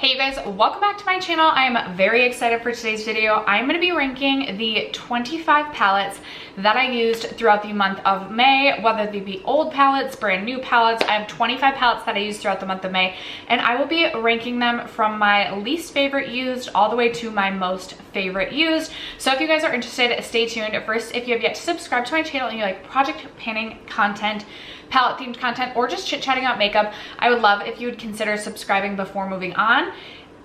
Hey you guys, welcome back to my channel. I am very excited for today's video. I'm going to be ranking the 25 palettes that I used throughout the month of May, whether they be old palettes, brand new palettes. I have 25 palettes that I used throughout the month of May, and I will be ranking them from my least favorite used all the way to my most favorite used. So if you guys are interested, stay tuned. First, if you have yet to subscribe to my channel and you like project panning content, palette themed content, or just chit-chatting about makeup, I would love if you would consider subscribing before moving on.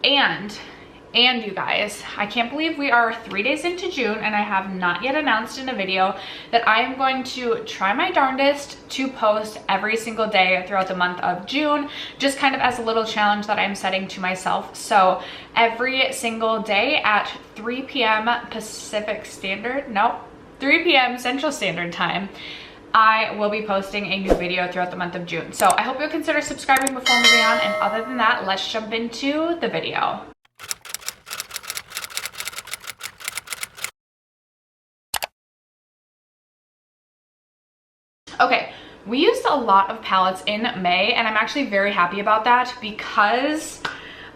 And you guys, I can't believe we are 3 days into June and I have not yet announced in a video that I am going to try my darndest to post every single day throughout the month of June, just kind of as a little challenge that I'm setting to myself. So every single day at 3 p.m. Pacific Standard, nope, 3 p.m. Central Standard Time, I will be posting a new video throughout the month of June. So I hope you'll consider subscribing before moving on. And other than that, let's jump into the video. Okay, we used a lot of palettes in May, and I'm actually very happy about that because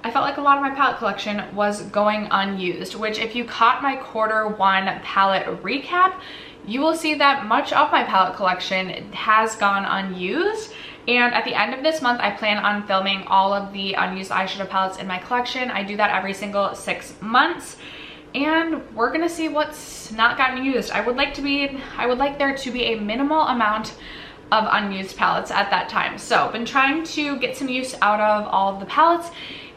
I felt like a lot of my palette collection was going unused, which if you caught my Q1 palette recap, you will see that much of my palette collection has gone unused. And at the end of this month, I plan on filming all of the unused eyeshadow palettes in my collection. I do that every single 6 months. And we're gonna see what's not gotten used. I would like there to be a minimal amount of unused palettes at that time. So I've been trying to get some use out of all of the palettes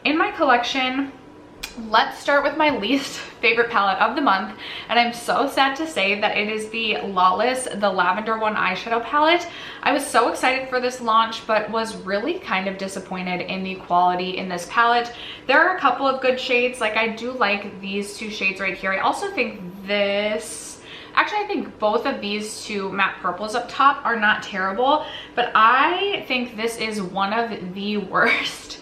in my collection. Let's start with my least favorite palette of the month, and I'm so sad to say that it is the Lawless, the Lavender One eyeshadow palette. I was so excited for this launch, but was really kind of disappointed in the quality in this palette. There are a couple of good shades, like I do like these two shades right here. I also think I think both of these two matte purples up top are not terrible, but I think this is one of the worst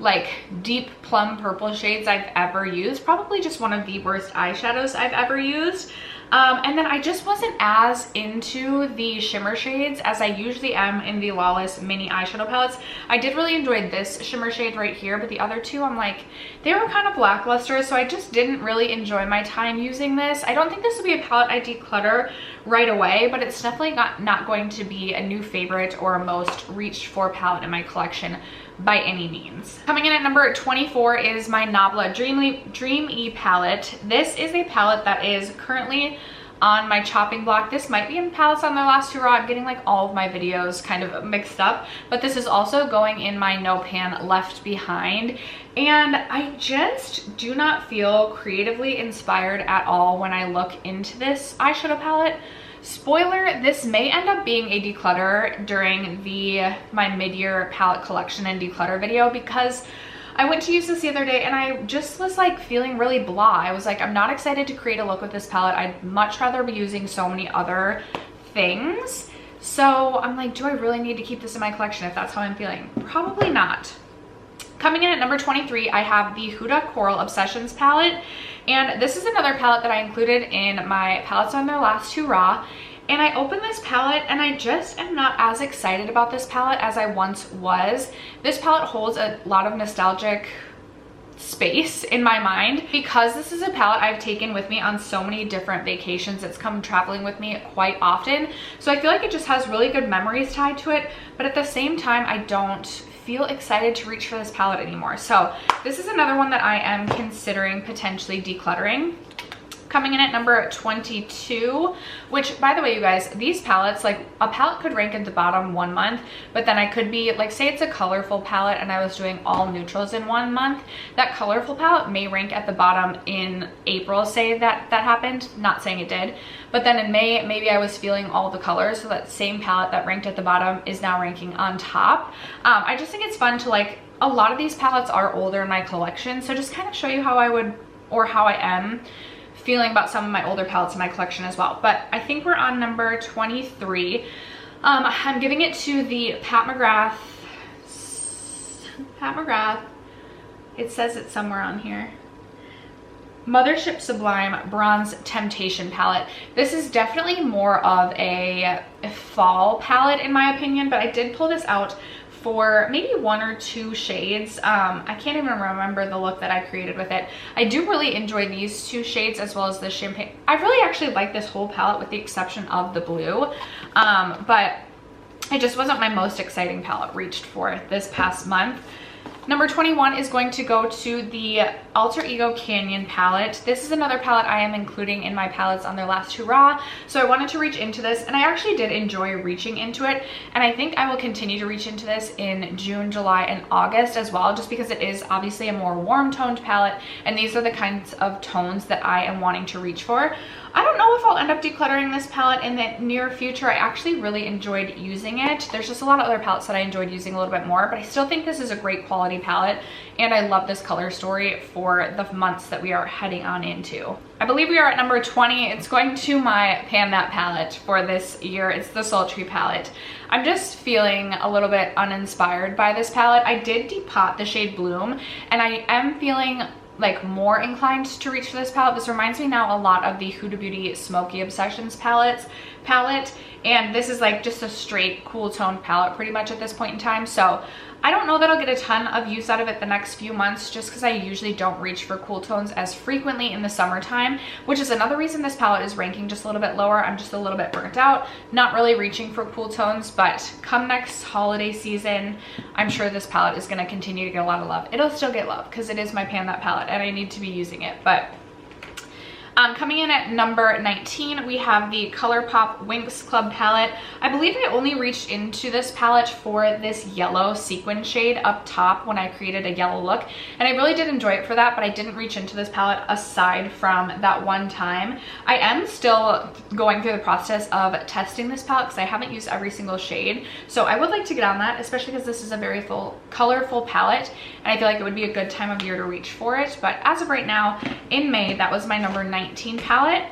like deep plum purple shades I've ever used. Probably just one of the worst eyeshadows I've ever used. And then I just wasn't as into the shimmer shades as I usually am in the Lawless mini eyeshadow palettes. I did really enjoy this shimmer shade right here, but the other two, I'm like, they were kind of lackluster, so I just didn't really enjoy my time using this. I don't think this will be a palette I declutter right away, but it's definitely not going to be a new favorite or a most reached for palette in my collection by any means. Coming in at number 24 is my Nabla Dream E palette. This is a palette that is currently on my chopping block. This might be in palettes on their last hurrah. I'm getting like all of my videos kind of mixed up, but this is also going in my No Pan Left Behind. And I just do not feel creatively inspired at all when I look into this eyeshadow palette. Spoiler, this may end up being a declutter during my mid-year palette collection and declutter video, because I went to use this the other day and I just was like feeling really blah. I was like, I'm not excited to create a look with this palette. I'd much rather be using so many other things. So I'm like, do I really need to keep this in my collection if that's how I'm feeling? Probably not. Coming in at number 23, I have the Huda Coral Obsessions palette. And this is another palette that I included in my palettes on their last hurrah. And I opened this palette and I just am not as excited about this palette as I once was. This palette holds a lot of nostalgic space in my mind because this is a palette I've taken with me on so many different vacations. It's come traveling with me quite often. So I feel like it just has really good memories tied to it. But at the same time, I don't feel excited to reach for this palette anymore. So this is another one that I am considering potentially decluttering. Coming in at number 22, which, by the way, you guys, these palettes, like a palette could rank at the bottom 1 month, but then I could be like, say it's a colorful palette and I was doing all neutrals in 1 month, that colorful palette may rank at the bottom in April, say that happened, not saying it did, but then in May, maybe I was feeling all the colors, so that same palette that ranked at the bottom is now ranking on top. I just think it's fun to, like, a lot of these palettes are older in my collection, so just kind of show you how I would, or how I am feeling about some of my older palettes in my collection as well. But I think we're on number 23. I'm giving it to the Pat McGrath, it says it somewhere on here, Mothership Sublime Bronze Temptation palette. This is definitely more of a fall palette in my opinion, but I did pull this out for maybe 1 or 2 shades. I can't even remember the look that I created with it. I do really enjoy these 2 shades as well as the champagne. I really actually like this whole palette with the exception of the blue, but it just wasn't my most exciting palette reached for this past month. Number 21 is going to go to the Alter Ego Canyon palette. This is another palette I am including in my palettes on their last hurrah. So I wanted to reach into this, and I actually did enjoy reaching into it. And I think I will continue to reach into this in June, July, and August as well, just because it is obviously a more warm toned palette. And these are the kinds of tones that I am wanting to reach for. I don't know if I'll end up decluttering this palette in the near future. I actually really enjoyed using it. There's just a lot of other palettes that I enjoyed using a little bit more, but I still think this is a great quality palette, and I love this color story for the months that we are heading on into. I believe we are at number 20. It's going to my Pan That palette for this year. It's the Sultry palette. I'm just feeling a little bit uninspired by this palette. I did depot the shade Bloom, and I am feeling like more inclined to reach for this palette. This reminds me now a lot of the Huda Beauty Smoky Obsessions palette, and this is like just a straight cool tone palette pretty much at this point in time. So I don't know that I'll get a ton of use out of it the next few months, just because I usually don't reach for cool tones as frequently in the summertime, which is another reason this palette is ranking just a little bit lower. I'm just a little bit burnt out, not really reaching for cool tones, but come next holiday season, I'm sure this palette is going to continue to get a lot of love. It'll still get love because it is my Pan That palette and I need to be using it. But coming in at number 19, we have the ColourPop Winx Club palette. I believe I only reached into this palette for this yellow sequin shade up top when I created a yellow look, and I really did enjoy it for that, but I didn't reach into this palette aside from that one time. I am still going through the process of testing this palette because I haven't used every single shade, so I would like to get on that, especially because this is a very colorful palette, and I feel like it would be a good time of year to reach for it. But as of right now, in May, that was my number 19 palette.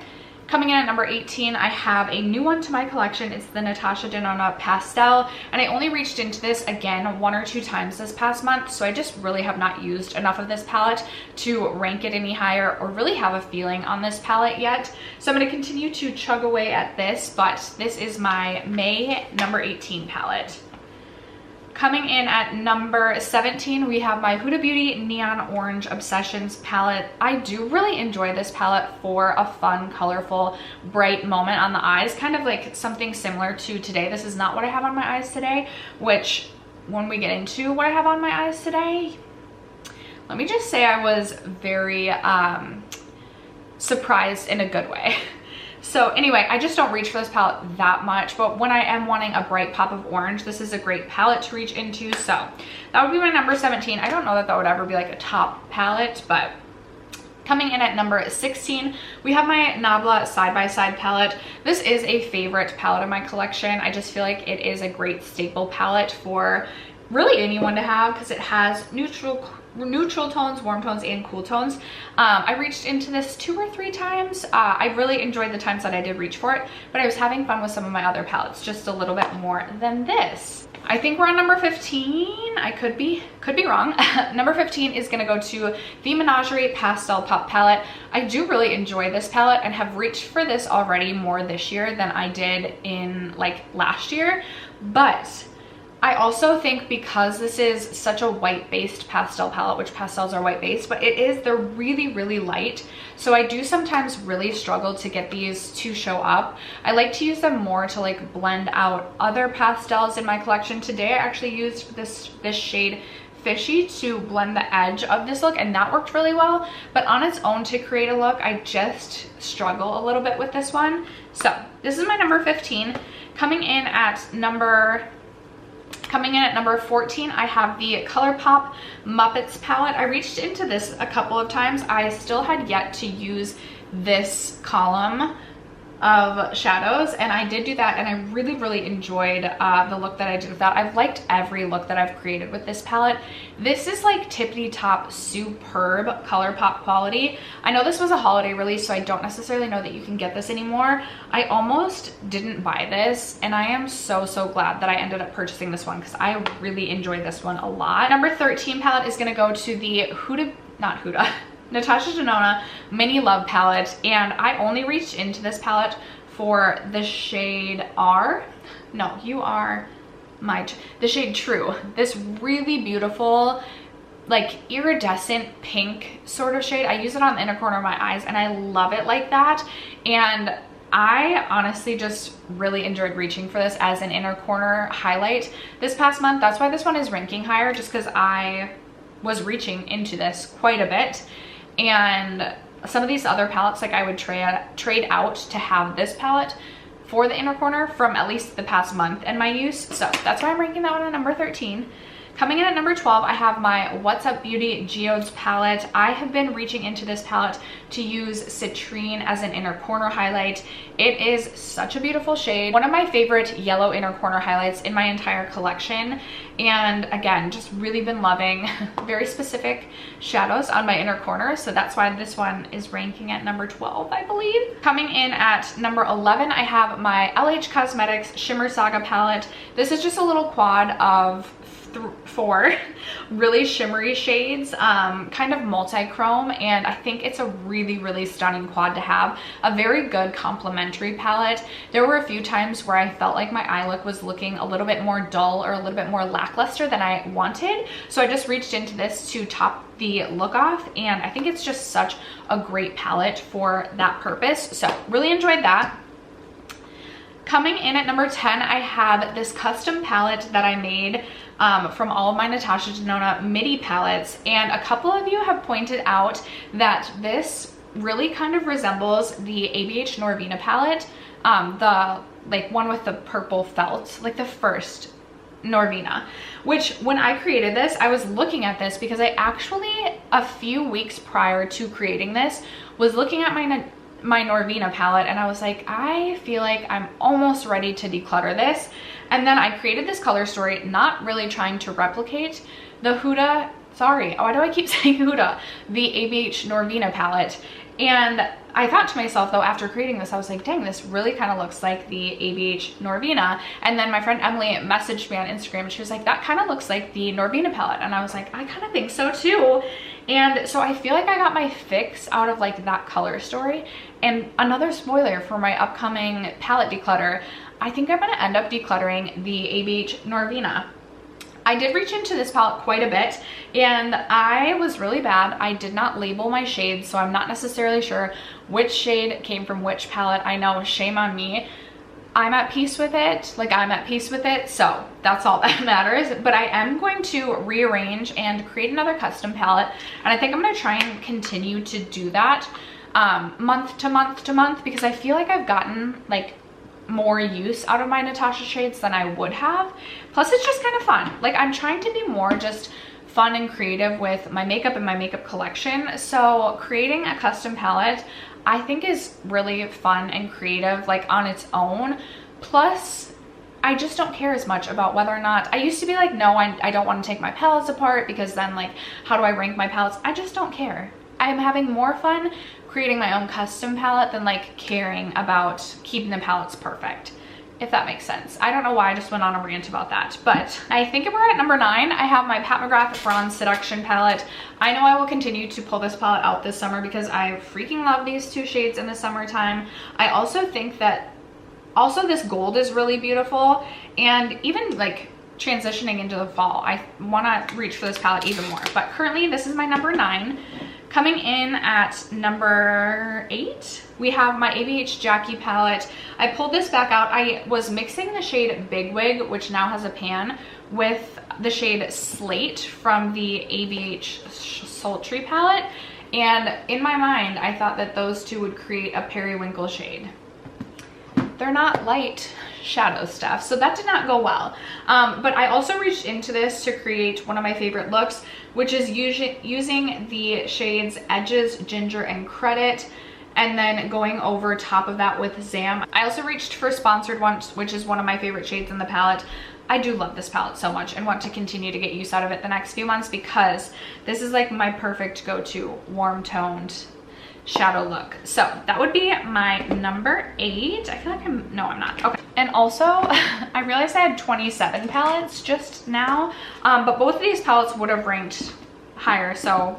Coming in at number 18, I have a new one to my collection. It's the Natasha Denona Pastel, and I only reached into this again 1 or 2 times this past month, so I just really have not used enough of this palette to rank it any higher or really have a feeling on this palette yet. So I'm going to continue to chug away at this, but this is my May number 18 palette. Coming in at number 17, we have my Huda Beauty Neon Orange Obsessions palette. I do really enjoy this palette for a fun, colorful, bright moment on the eyes, kind of like something similar to today. This is not what I have on my eyes today, which when we get into what I have on my eyes today, let me just say I was very surprised in a good way. So anyway, I just don't reach for this palette that much, but when I am wanting a bright pop of orange, this is a great palette to reach into. So that would be my number 17. I don't know that that would ever be like a top palette, but coming in at number 16, we have my Nabla Side by Side palette. This is a favorite palette in my collection. I just feel like it is a great staple palette for really anyone to have because it has neutral tones, warm tones, and cool tones. I reached into this 2 or 3 times. I really enjoyed the times that I did reach for it, but I was having fun with some of my other palettes just a little bit more than this. I think we're on number 15. I could be wrong. Number 15 is gonna go to the Menagerie Pastel Pop palette. I do really enjoy this palette and have reached for this already more this year than I did in like last year, but I also think because this is such a white-based pastel palette, which pastels are white-based, but they're really, really light. So I do sometimes really struggle to get these to show up. I like to use them more to like blend out other pastels in my collection. Today I actually used this shade Fishy to blend the edge of this look, and that worked really well. But on its own to create a look, I just struggle a little bit with this one. So this is my number 15. Coming in at number 14, I have the ColourPop Muppets palette. I reached into this a couple of times. I still had yet to use this column of shadows, and I did do that, and I really, really enjoyed the look that I did with that. I've liked every look that I've created with this palette. This is like tippity top superb ColourPop quality. I know this was a holiday release, so I don't necessarily know that you can get this anymore. I almost didn't buy this, and I am so glad that I ended up purchasing this one because I really enjoyed this one a lot. Number 13 palette is gonna go to the Natasha Denona Mini Love palette, and I only reached into this palette for the shade the shade True. This really beautiful, like iridescent pink sort of shade. I use it on the inner corner of my eyes and I love it like that. And I honestly just really enjoyed reaching for this as an inner corner highlight this past month. That's why this one is ranking higher, just because I was reaching into this quite a bit. And some of these other palettes, like I would trade out to have this palette for the inner corner from at least the past month in my use. So that's why I'm ranking that one at number 13. Coming in at number 12, I have my What's Up Beauty Geodes palette. I have been reaching into this palette to use Citrine as an inner corner highlight. It is such a beautiful shade. One of my favorite yellow inner corner highlights in my entire collection. And again, just really been loving very specific shadows on my inner corner. So that's why this one is ranking at number 12, I believe. Coming in at number 11, I have my LH Cosmetics Shimmer Saga palette. This is just a little quad of 4 really shimmery shades, kind of multi-chrome, and I think it's a really stunning quad to have. A very good complementary palette. There were a few times where I felt like my eye look was looking a little bit more dull or a little bit more lackluster than I wanted, so I just reached into this to top the look off, and I think it's just such a great palette for that purpose. So really enjoyed that. Coming in at number 10, I have this custom palette that I made from all of my Natasha Denona midi palettes, and a couple of you have pointed out that this really kind of resembles the ABH Norvina palette, the like one with the purple felt, like the first Norvina, which when I created this, I was looking at this because I actually, a few weeks prior to creating this, was looking at my Norvina palette and I was like, I feel like I'm almost ready to declutter this. And then I created this color story, not really trying to replicate the Huda, sorry, why do I keep saying Huda? The ABH Norvina palette. And I thought to myself though, after creating this, I was like, dang, this really kind of looks like the ABH Norvina. And then my friend Emily messaged me on Instagram and she was like, that kind of looks like the Norvina palette. And I was like, I kind of think so too. And so I feel like I got my fix out of like that color story. And another spoiler for my upcoming palette declutter, I think I'm gonna end up decluttering the ABH Norvina. I did reach into this palette quite a bit and I was really bad. I did not label my shades, so I'm not necessarily sure which shade came from which palette. I know, shame on me. I'm at peace with it, so that's all that matters. But I am going to rearrange and create another custom palette, and I think I'm gonna try and continue to do that month to month because I feel like I've gotten like more use out of my Natasha shades than I would have. Plus it's just kind of fun. Like I'm trying to be more just fun and creative with my makeup and my makeup collection. So creating a custom palette I think is really fun and creative like on its own. Plus I just don't care as much about whether or not, I used to be like, no, I don't want to take my palettes apart because then like how do I rank my palettes? I just don't care. I'm having more fun creating my own custom palette than like caring about keeping the palettes perfect, if that makes sense. I don't know why I just went on a rant about that, but I think we're at number 9. I have my Pat McGrath Bronze Seduction palette. I know I will continue to pull this palette out this summer because I freaking love these 2 shades in the summertime. I also think that this gold is really beautiful, and even like transitioning into the fall, I want to reach for this palette even more. But currently this is my number 9. Coming in at number 8, we have my ABH Jackie palette. I pulled this back out. I was mixing the shade Big Wig, which now has a pan, with the shade Slate from the ABH Sultry palette. And in my mind, I thought that those two would create a periwinkle shade. They're not light shadow stuff, so that did not go well. But I also reached into this to create one of my favorite looks, which is using the shades Edges, Ginger, and Credit, and then going over top of that with Zam. I also reached for Sponsored Ones, which is one of my favorite shades in the palette. I do love this palette so much and want to continue to get use out of it the next few months because this is like my perfect go-to warm toned shadow look. So that would be my number 8. I feel like I'm not. Okay. And also I realized I had 27 palettes just now, but both of these palettes would have ranked higher. So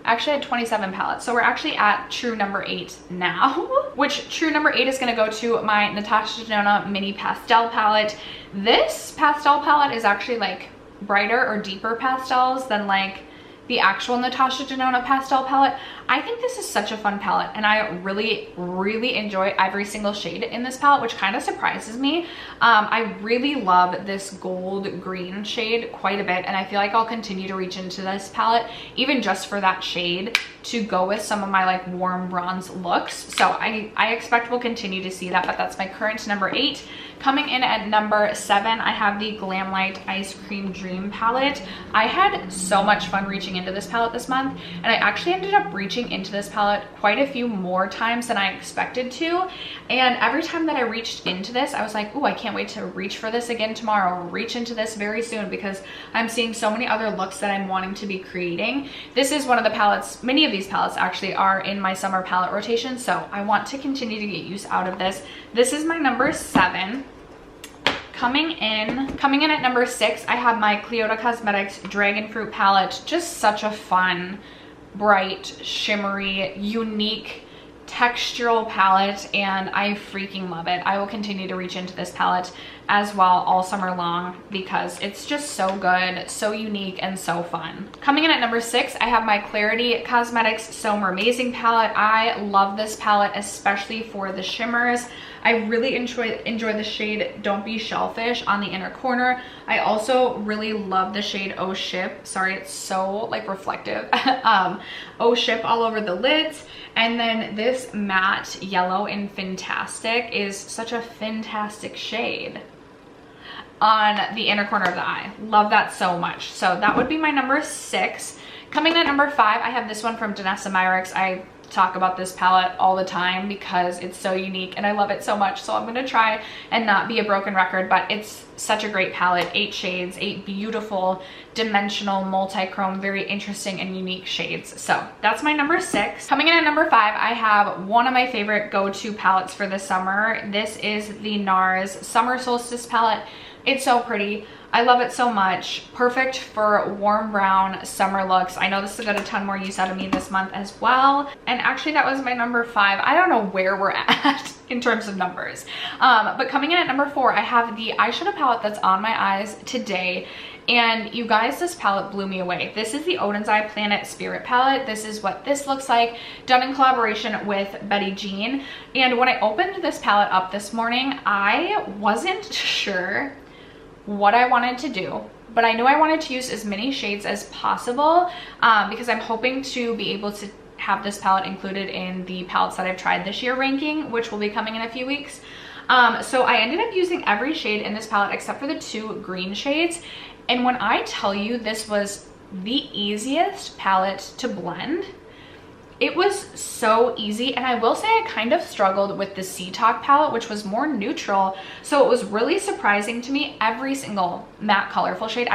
I actually had 27 palettes. So we're actually at true number 8 now, which true number 8 is gonna go to my Natasha Denona mini pastel palette. This pastel palette is actually like brighter or deeper pastels than like the actual Natasha Denona pastel palette. I think this is such a fun palette, and I really enjoy every single shade in this palette, which kind of surprises me. I really love this gold green shade quite a bit, and I feel like I'll continue to reach into this palette even just for that shade to go with some of my like warm bronze looks. So I expect we'll continue to see that, but that's my current number 8. Coming in at number 7, I have the Glamlite Ice Cream Dream palette. I had so much fun reaching into this palette this month, and I actually ended up reaching into this palette quite a few more times than I expected to. And every time that I reached into this, I was like, oh, I can't wait to reach for this again tomorrow, or reach into this very soon, because I'm seeing so many other looks that I'm wanting to be creating. This is one of the palettes, many of these palettes actually are in my summer palette rotation, so I want to continue to get use out of this. This is my number 7. Coming in at number 6, I have my Cleota Cosmetics Dragon Fruit palette. Just such a fun, bright, shimmery, unique textural palette, and I freaking love it. I will continue to reach into this palette as well all summer long because it's just so good, so unique, and so fun. Coming in at number 6, I have my Clarity Cosmetics So Amazing palette. I love this palette, especially for the shimmers. I really enjoy the shade Don't Be Shellfish on the inner corner. I also really love the shade Oh Ship. Sorry, it's so like reflective. Oh Ship all over the lids. And then this matte yellow in Fantastic is such a fantastic shade on the inner corner of the eye. Love that so much. So that would be my number 6. Coming in at number 5, I have this one from Danessa Myricks. I talk about this palette all the time because it's so unique and I love it so much. So I'm gonna try and not be a broken record, but it's such a great palette. 8 shades, 8 beautiful, dimensional, multi-chrome, very interesting and unique shades. So that's my number 6. Coming in at number 5, I have one of my favorite go-to palettes for the summer. This is the NARS Summer Solstice palette. It's so pretty. I love it so much. Perfect for warm brown summer looks. I know this has got a ton more use out of me this month as well. And actually that was my number 5. I don't know where we're at in terms of numbers. But coming in at number 4, I have the eyeshadow palette that's on my eyes today. And you guys, this palette blew me away. This is the Odin's Eye Planet Spirit palette. This is what this looks like, done in collaboration with Betty Jean. And when I opened this palette up this morning, I wasn't sure what I wanted to do, but I knew I wanted to use as many shades as possible because I'm hoping to be able to have this palette included in the palettes that I've tried this year ranking, which will be coming in a few weeks. So I ended up using every shade in this palette except for the 2 green shades. And when I tell you this was the easiest palette to blend, it was so easy. And I will say I kind of struggled with the Sea Talk palette, which was more neutral. So it was really surprising to me. Every single matte colorful shade,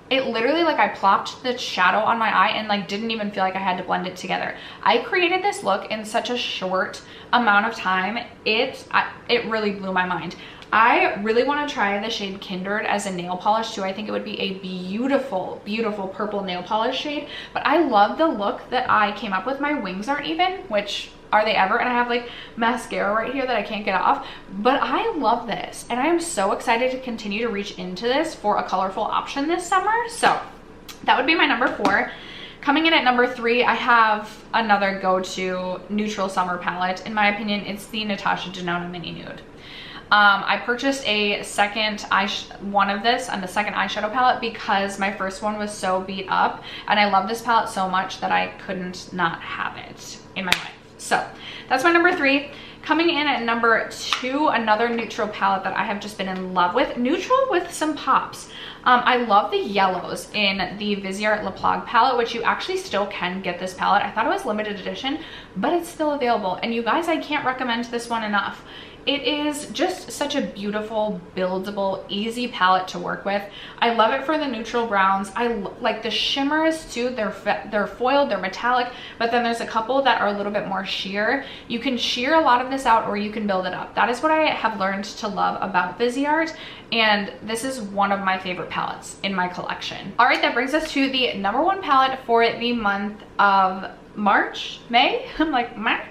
it literally, like, I plopped the shadow on my eye and like didn't even feel like I had to blend it together. I created this look in such a short amount of time. It really blew my mind. I really want to try the shade Kindred as a nail polish too. I think it would be a beautiful, beautiful purple nail polish shade. But I love the look that I came up with. My wings aren't even, which are they ever? And I have like mascara right here that I can't get off. But I love this. And I am so excited to continue to reach into this for a colorful option this summer. So that would be my number 4. Coming in at number 3, I have another go-to neutral summer palette. In my opinion, it's the Natasha Denona Mini Nude. I purchased a second one of this and the second eyeshadow palette because my first one was so beat up, and I love this palette so much that I couldn't not have it in my life. So that's my number 3. Coming in at number 2, another neutral palette that I have just been in love with. Neutral with some pops. I love the yellows in the Viseart La Plague palette, which you actually still can get this palette. I thought it was limited edition, but it's still available. And you guys, I can't recommend this one enough. It is just such a beautiful, buildable, easy palette to work with. I love it for the neutral browns. I like the shimmers too. They're foiled, they're metallic, but then there's a couple that are a little bit more sheer. You can sheer a lot of this out or you can build it up. That is what I have learned to love about Viseart, and this is one of my favorite palettes in my collection. All right, that brings us to the #1 palette for the month of May. I'm like, meh.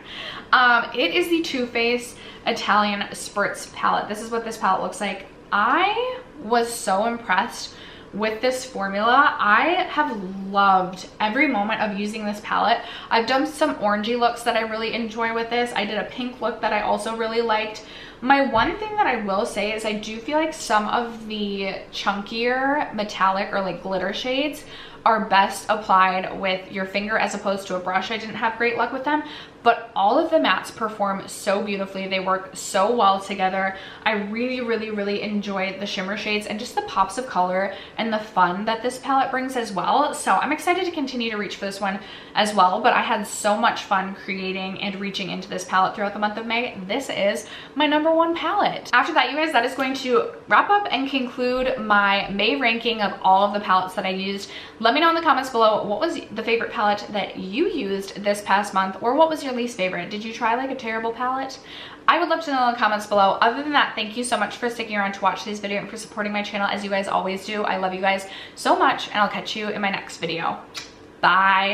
It is the Too Faced Italian Spritz palette. This is what this palette looks like. I was so impressed with this formula. I have loved every moment of using this palette. I've done some orangey looks that I really enjoy with this. I did a pink look that I also really liked. My one thing that I will say is I do feel like some of the chunkier metallic or like glitter shades are best applied with your finger as opposed to a brush. I didn't have great luck with them, but all of the mattes perform so beautifully. They work so well together. I really, really, really enjoyed the shimmer shades and just the pops of color and the fun that this palette brings as well. So I'm excited to continue to reach for this one as well, but I had so much fun creating and reaching into this palette throughout the month of May. This is my #1 palette. After that, you guys, that is going to wrap up and conclude my May ranking of all of the palettes that I used. Let me know in the comments below, what was the favorite palette that you used this past month, or what was your least favorite? Did you try like a terrible palette? I would love to know in the comments below. Other than that, thank you so much for sticking around to watch this video and for supporting my channel as you guys always do. I love you guys so much, and I'll catch you in my next video. Bye.